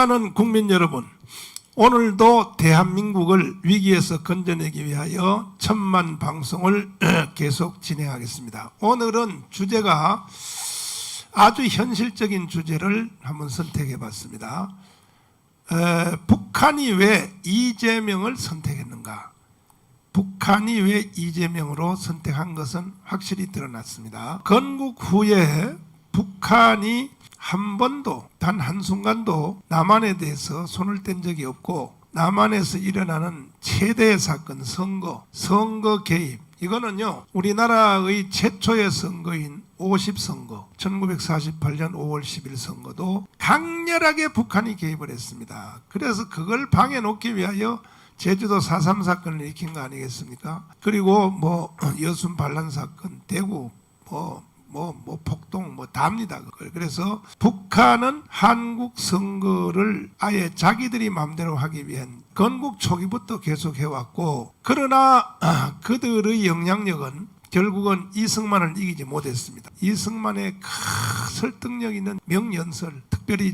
사랑하는 국민 여러분, 오늘도 대한민국을 위기에서 건져내기 위하여 천만 방송을 계속 진행하겠습니다. 오늘은 주제가 아주 현실적인 주제를 한번 선택해 봤습니다. 북한이 왜 이재명을 선택했는가? 북한이 왜 이재명으로 선택한 것은 확실히 드러났습니다. 건국 후에 북한이 한 번도 단 한순간도 남한에 대해서 손을 뗀 적이 없고, 남한에서 일어나는 최대의 사건 선거 개입, 이거는요 우리나라의 최초의 선거인 50선거 1948년 5월 10일 선거도 강렬하게 북한이 개입을 했습니다. 그래서 그걸 방해놓기 위하여 제주도 4.3 사건을 일으킨 거 아니겠습니까? 그리고 여순 반란 사건, 대구 폭동 답니다. 그래서 북한은 한국 선거를 아예 자기들이 마음대로 하기 위한 건국 초기부터 계속 해왔고, 그러나 그들의 영향력은 결국은 이승만을 이기지 못했습니다. 이승만의 설득력 있는 명연설, 특별히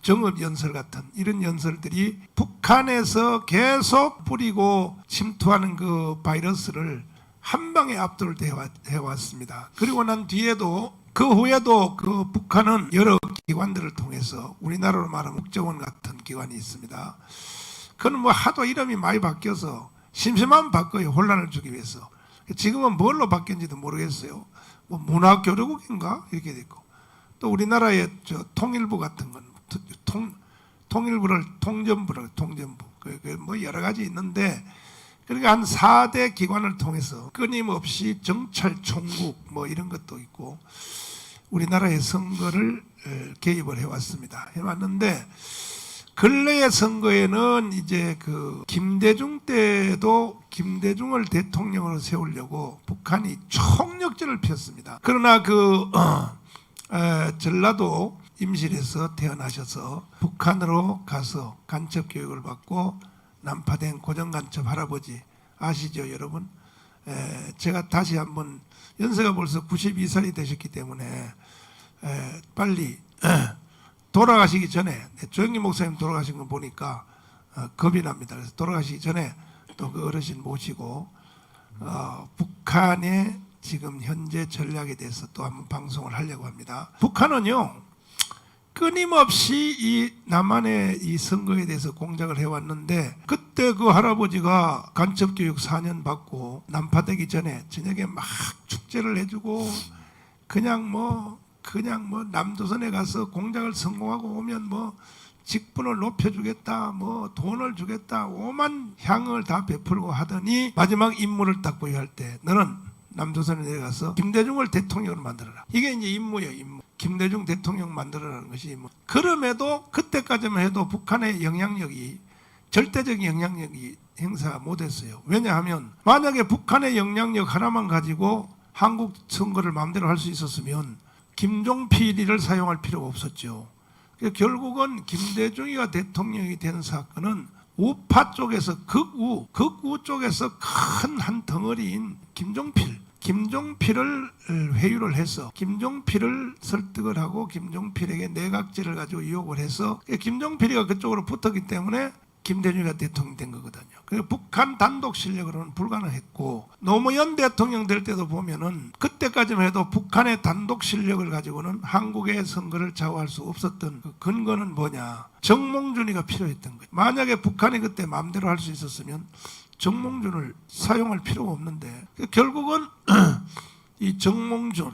정읍연설 같은 이런 연설들이 북한에서 계속 뿌리고 침투하는 그 바이러스를 한 방에 압도를 해왔습니다. 그리고 난 뒤에도 그 후에도 그 북한은 여러 기관들을 통해서, 우리나라로 말하면 국정원 같은 기관이 있습니다. 그건 하도 이름이 많이 바뀌어서 심심하면 바꿔요. 혼란을 주기 위해서. 지금은 뭘로 바뀌었는지도 모르겠어요. 문화교류국인가 이렇게 됐고, 또 우리나라의 통일부 같은 건 통일부를 통전부 여러 가지 있는데, 그러니까 한 4대 기관을 통해서 끊임없이 정찰, 총국 이런 것도 있고 우리나라의 선거를 개입을 해왔습니다. 해왔는데, 근래의 선거에는 이제 김대중 때도 김대중을 대통령으로 세우려고 북한이 총력전을 폈습니다. 그러나 전라도 임실에서 태어나셔서 북한으로 가서 간첩 교육을 받고 난파된 고정간첩 할아버지 아시죠, 여러분? 제가 다시 한번, 연세가 벌써 92살이 되셨기 때문에 빨리 돌아가시기 전에, 조영기 목사님 돌아가신 거 보니까 겁이 납니다. 그래서 돌아가시기 전에 또 그 어르신 모시고 북한의 지금 현재 전략에 대해서 또 한번 방송을 하려고 합니다. 북한은요 끊임없이 이 남한의 이 선거에 대해서 공작을 해왔는데, 그때 그 할아버지가 간첩교육 4년 받고 난파되기 전에 저녁에 막 축제를 해주고 그냥 남조선에 가서 공작을 성공하고 오면 직분을 높여주겠다, 돈을 주겠다, 오만 향을 다 베풀고 하더니 마지막 임무를 딱 부여할 때, 너는 남조선에 내려가서 김대중을 대통령으로 만들어라. 이게 이제 임무예요, 임무. 김대중 대통령 만들어라는 것이 임무. 그럼에도 그때까지만 해도 북한의 영향력이, 절대적인 영향력이 행사 못했어요. 왜냐하면 만약에 북한의 영향력 하나만 가지고 한국 선거를 마음대로 할 수 있었으면 김종필이를 사용할 필요가 없었죠. 결국은 김대중이가 대통령이 된 사건은 우파 쪽에서 극우 쪽에서 큰 한 덩어리인 김종필을 회유를 해서 김종필을 설득을 하고 김종필에게 내각제를 가지고 유혹을 해서 김종필이가 그쪽으로 붙었기 때문에 김대중이가 대통령 된 거거든요. 그래서 북한 단독 실력으로는 불가능했고, 노무현 대통령 될 때도 보면은 그때까지만 해도 북한의 단독 실력을 가지고는 한국의 선거를 좌우할 수 없었던 그 근거는 뭐냐? 정몽준이가 필요했던 거예요. 만약에 북한이 그때 마음대로 할 수 있었으면 정몽준을 사용할 필요가 없는데, 결국은 이 정몽준,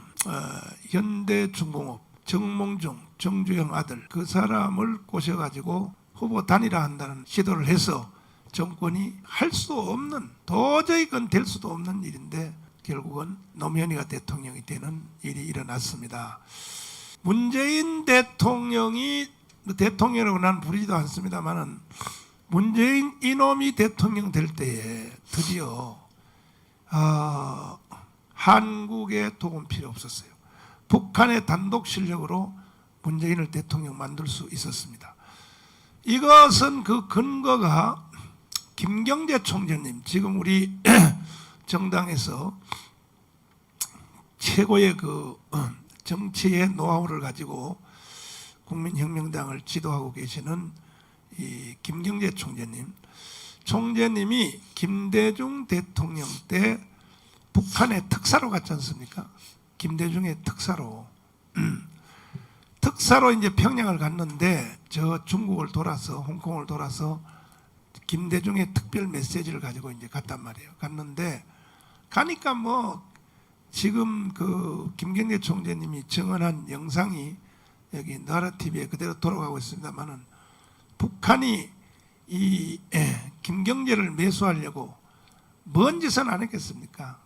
현대중공업 정몽준, 정주영 아들, 그 사람을 꼬셔가지고 후보 단일화 한다는 시도를 해서 정권이 할 수 없는, 도저히 그건 될 수도 없는 일인데 결국은 노무현이가 대통령이 되는 일이 일어났습니다. 문재인 대통령이, 대통령이라고 난 부르지도 않습니다만은, 문재인 이놈이 대통령 될 때에 드디어 한국의 도움 필요 없었어요. 북한의 단독 실력으로 문재인을 대통령 만들 수 있었습니다. 이것은 그 근거가 김경재 총재님, 지금 우리 정당에서 최고의 정치의 노하우를 가지고 국민혁명당을 지도하고 계시는 이 김경재 총재님이 김대중 대통령 때 북한에 특사로 갔지 않습니까? 김대중의 특사로 이제 평양을 갔는데 저 중국을 돌아서 홍콩을 돌아서 김대중의 특별 메시지를 가지고 이제 갔단 말이에요. 갔는데 가니까 뭐 지금 그 김경재 총재님이 증언한 영상이 여기 나라 TV에 그대로 돌아가고 있습니다만은 북한이 이 김경재를 매수하려고 뭔 짓은 안 했겠습니까?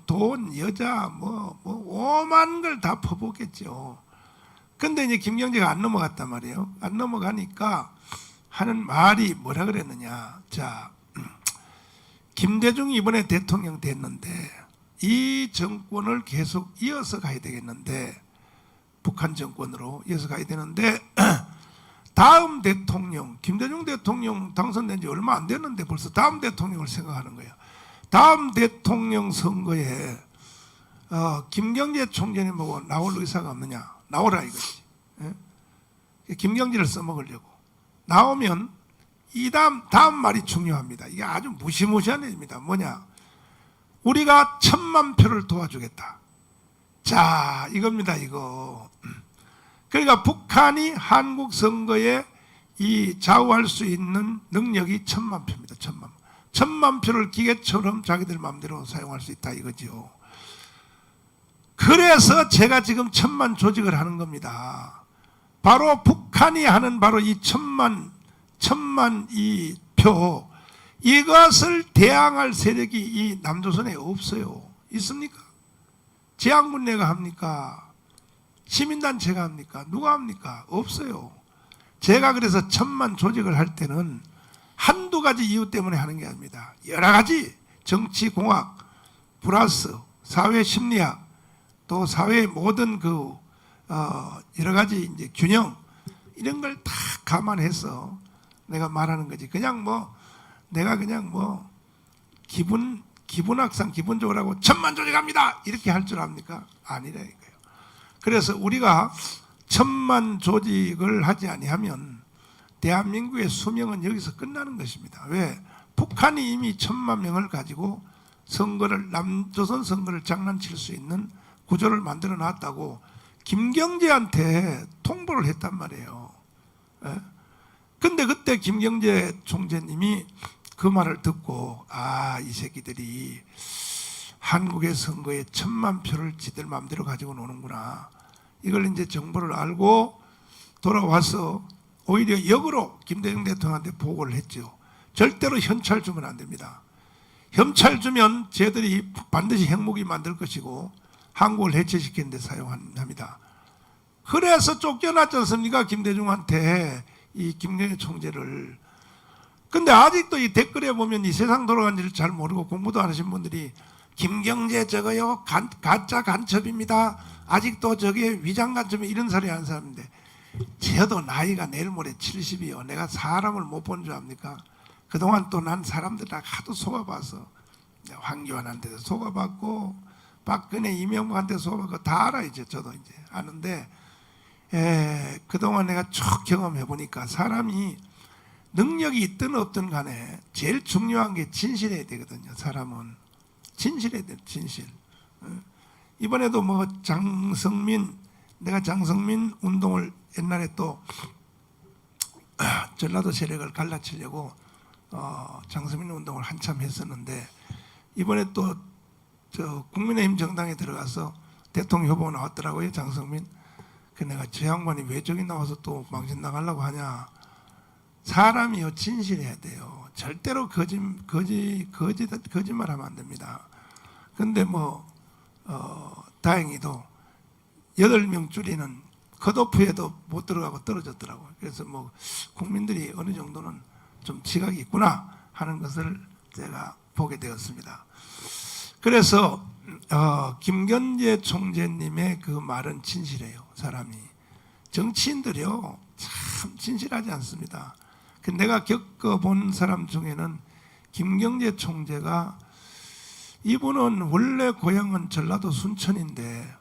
돈, 여자, 오만 걸 다 퍼붓겠죠. 근데 이제 김경재가 안 넘어갔단 말이에요. 안 넘어가니까 하는 말이 뭐라 그랬느냐. 자, 김대중이 이번에 대통령 됐는데 이 정권을 계속 이어서 가야 되겠는데, 북한 정권으로 이어서 가야 되는데 다음 대통령, 김대중 대통령 당선된 지 얼마 안 됐는데 벌써 다음 대통령을 생각하는 거예요. 다음 대통령 선거에 김경재 총재님 보고 나올 의사가 없느냐. 나오라 이거지. 예? 김경재를 써먹으려고. 나오면 이 다음 말이 중요합니다. 이게 아주 무시무시한 일입니다. 뭐냐. 우리가 1000만 표를 도와주겠다. 자, 이겁니다. 이거. 그러니까 북한이 한국 선거에 이 좌우할 수 있는 능력이 1000만 표입니다. 1000만 표를 기계처럼 자기들 마음대로 사용할 수 있다 이거죠. 그래서 제가 지금 1000만 조직을 하는 겁니다. 바로 북한이 하는 바로 이 1000만 이 표, 이것을 대항할 세력이 이 남조선에 없어요. 있습니까? 제한군내가 합니까? 시민단체가 합니까? 누가 합니까? 없어요. 제가 그래서 1000만 조직을 할 때는 한두 가지 이유 때문에 하는 게 아닙니다. 여러 가지 정치공학 플러스 사회심리학 또 사회의 모든 그 여러 가지 이제 균형 이런 걸 다 감안해서 내가 말하는 거지. 그냥 뭐 내가 그냥 뭐 기분학상 기본적으로 하고 1000만 조직합니다 이렇게 할 줄 압니까? 아니라니까요. 그래서 우리가 1000만 조직을 하지 아니하면 대한민국의 수명은 여기서 끝나는 것입니다. 왜? 북한이 이미 1000만 명을 가지고 선거를, 남조선 선거를 장난칠 수 있는 구조를 만들어 놨다고 김경재한테 통보를 했단 말이에요. 근데 그때 김경재 총재님이 그 말을 듣고 이 새끼들이 한국의 선거에 1000만 표를 지들 마음대로 가지고 노는구나. 이걸 이제 정보를 알고 돌아와서 오히려 역으로 김대중 대통령한테 보고를 했죠. 절대로 현찰 주면 안 됩니다. 현찰 주면 쟤들이 반드시 핵무기 만들 것이고 한국을 해체시키는 데 사용합니다. 그래서 쫓겨났지 않습니까? 김대중한테 이 김경재 총재를. 근데 아직도 이 댓글에 보면 이 세상 돌아간지를 잘 모르고 공부도 안 하신 분들이 김경재 저거요 가짜 간첩입니다. 아직도 저게 위장 간첩이 이런 소리 하는 사람인데, 저도 나이가 내일 모레 70이요. 내가 사람을 못 본 줄 압니까? 그동안 또 난 사람들 다 하도 속아봐서 황교안한테도 속아봤고 박근혜 이명박한테 속아봤고 다 알아. 이제 저도 이제 아는데 그동안 내가 쭉 경험해 보니까 사람이 능력이 있든 없든 간에 제일 중요한 게 진실해야 되거든요. 사람은 진실해야 돼. 진실. 이번에도 뭐 내가 장성민 운동을 옛날에 또 전라도 세력을 갈라치려고 장성민 운동을 한참 했었는데, 이번에 또 저 국민의힘 정당에 들어가서 대통령 후보 나왔더라고요. 장성민. 그 내가 저 양반이 왜 저기 나와서 또 망신 나가려고 하냐. 사람이요 진실해야 돼요. 절대로 거짓말하면 안 됩니다. 근데 뭐 다행히도 8명 줄이는 컷오프에도 못 들어가고 떨어졌더라고요. 그래서 뭐 국민들이 어느 정도는 좀 지각이 있구나 하는 것을 제가 보게 되었습니다. 그래서 김경재 총재님의 그 말은 진실해요. 사람이. 정치인들이요 참 진실하지 않습니다. 내가 겪어본 사람 중에는 김경재 총재가, 이분은 원래 고향은 전라도 순천인데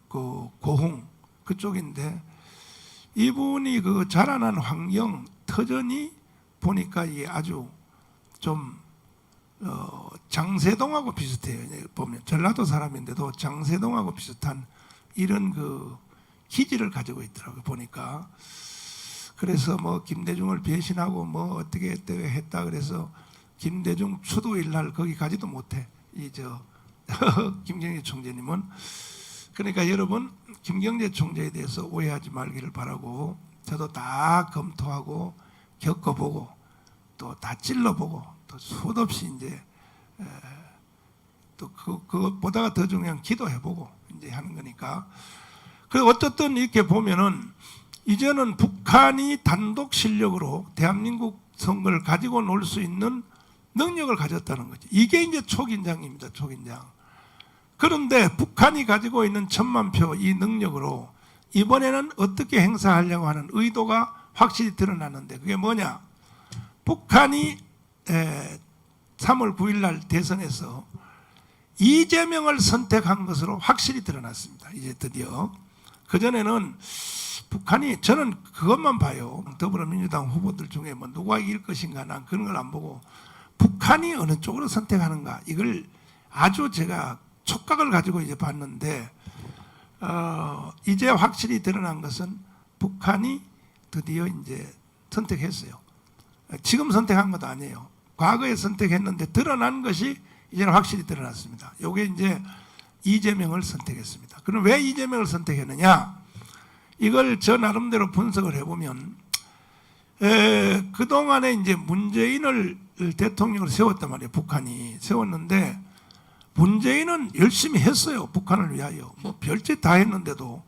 그 고흥 그쪽인데 이분이 그 자라난 환경 터전이 보니까 이게 아주 좀 장세동하고 비슷해요. 보면 전라도 사람인데도 장세동하고 비슷한 이런 그 기질을 가지고 있더라고요. 보니까. 그래서 뭐 김대중을 배신하고 뭐 어떻게 했다 그래서 김대중 추도일 날 거기 가지도 못해. 이 저 김경재 총재님은. 그러니까 여러분 김경재 총재에 대해서 오해하지 말기를 바라고, 저도 다 검토하고 겪어보고 또 다 찔러보고 또 수도 없이 이제 또 그것보다가 더 중요한 기도해보고 이제 하는 거니까. 그래서 어쨌든 이렇게 보면은 이제는 북한이 단독 실력으로 대한민국 선거를 가지고 놀 수 있는 능력을 가졌다는 거죠. 이게 이제 초긴장입니다. 초긴장. 그런데 북한이 가지고 있는 1000만 표 이 능력으로 이번에는 어떻게 행사하려고 하는 의도가 확실히 드러났는데, 그게 뭐냐? 북한이 3월 9일 날 대선에서 이재명을 선택한 것으로 확실히 드러났습니다. 이제 드디어. 그전에는 북한이, 저는 그것만 봐요. 더불어민주당 후보들 중에 뭐 누가 이길 것인가, 난 그런 걸 안 보고 북한이 어느 쪽으로 선택하는가, 이걸 아주 제가 촉각을 가지고 이제 봤는데, 이제 확실히 드러난 것은 북한이 드디어 이제 선택했어요. 지금 선택한 것도 아니에요. 과거에 선택했는데 드러난 것이 이제는 확실히 드러났습니다. 요게 이제 이재명을 선택했습니다. 그럼 왜 이재명을 선택했느냐? 이걸 저 나름대로 분석을 해보면, 그동안에 이제 문재인을 대통령으로 세웠단 말이에요. 북한이 세웠는데 문재인은 열심히 했어요. 북한을 위하여. 뭐 별짓 다 했는데도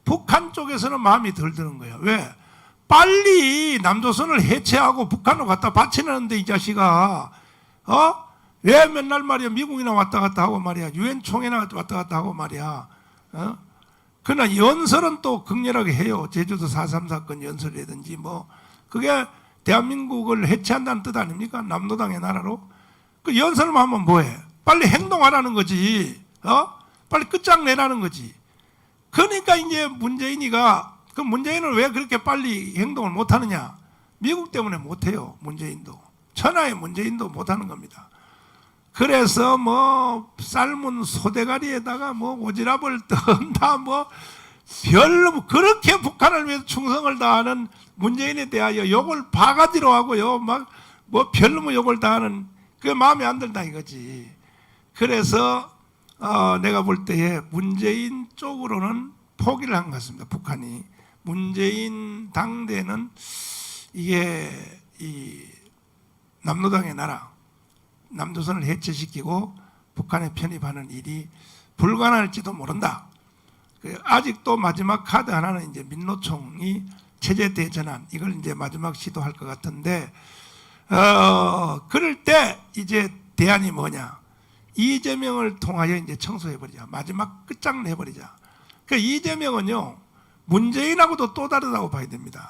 북한 쪽에서는 마음이 덜 드는 거예요. 왜? 빨리 남조선을 해체하고 북한으로 갖다 바치는데 이 자식아, 왜 맨날 말이야 미국이나 왔다 갔다 하고 말이야, 유엔 총회나 왔다 갔다 하고 말이야. 그러나 연설은 또 극렬하게 해요. 제주도 4.3 사건 연설이라든지 뭐, 그게 대한민국을 해체한다는 뜻 아닙니까? 남노당의 나라로. 그 연설만 하면 뭐해? 빨리 행동하라는 거지. 빨리 끝장내라는 거지. 그러니까 이제 문재인이가, 그 문재인은 왜 그렇게 빨리 행동을 못하느냐? 미국 때문에 못해요. 문재인도. 천하의 문재인도 못하는 겁니다. 그래서 뭐 삶은 소대가리에다가 뭐 오지랖을 떤다, 뭐 별로 그렇게 북한을 위해서 충성을 다하는 문재인에 대하여 욕을 바가지로 하고요, 막 뭐 별로 욕을 다하는, 그게 마음에 안 든다 이거지. 그래서 내가 볼 때에 문재인 쪽으로는 포기를 한 것 같습니다. 북한이. 문재인 당대는 이게 이 남노당의 나라, 남조선을 해체시키고 북한에 편입하는 일이 불가능할지도 모른다. 아직도 마지막 카드 하나는 이제 민노총이 체제 대전환, 이걸 이제 마지막 시도할 것 같은데, 그럴 때 이제 대안이 뭐냐? 이재명을 통하여 이제 청소해버리자. 마지막 끝장내버리자. 그러니까 이재명은요, 문재인하고도 또 다르다고 봐야 됩니다.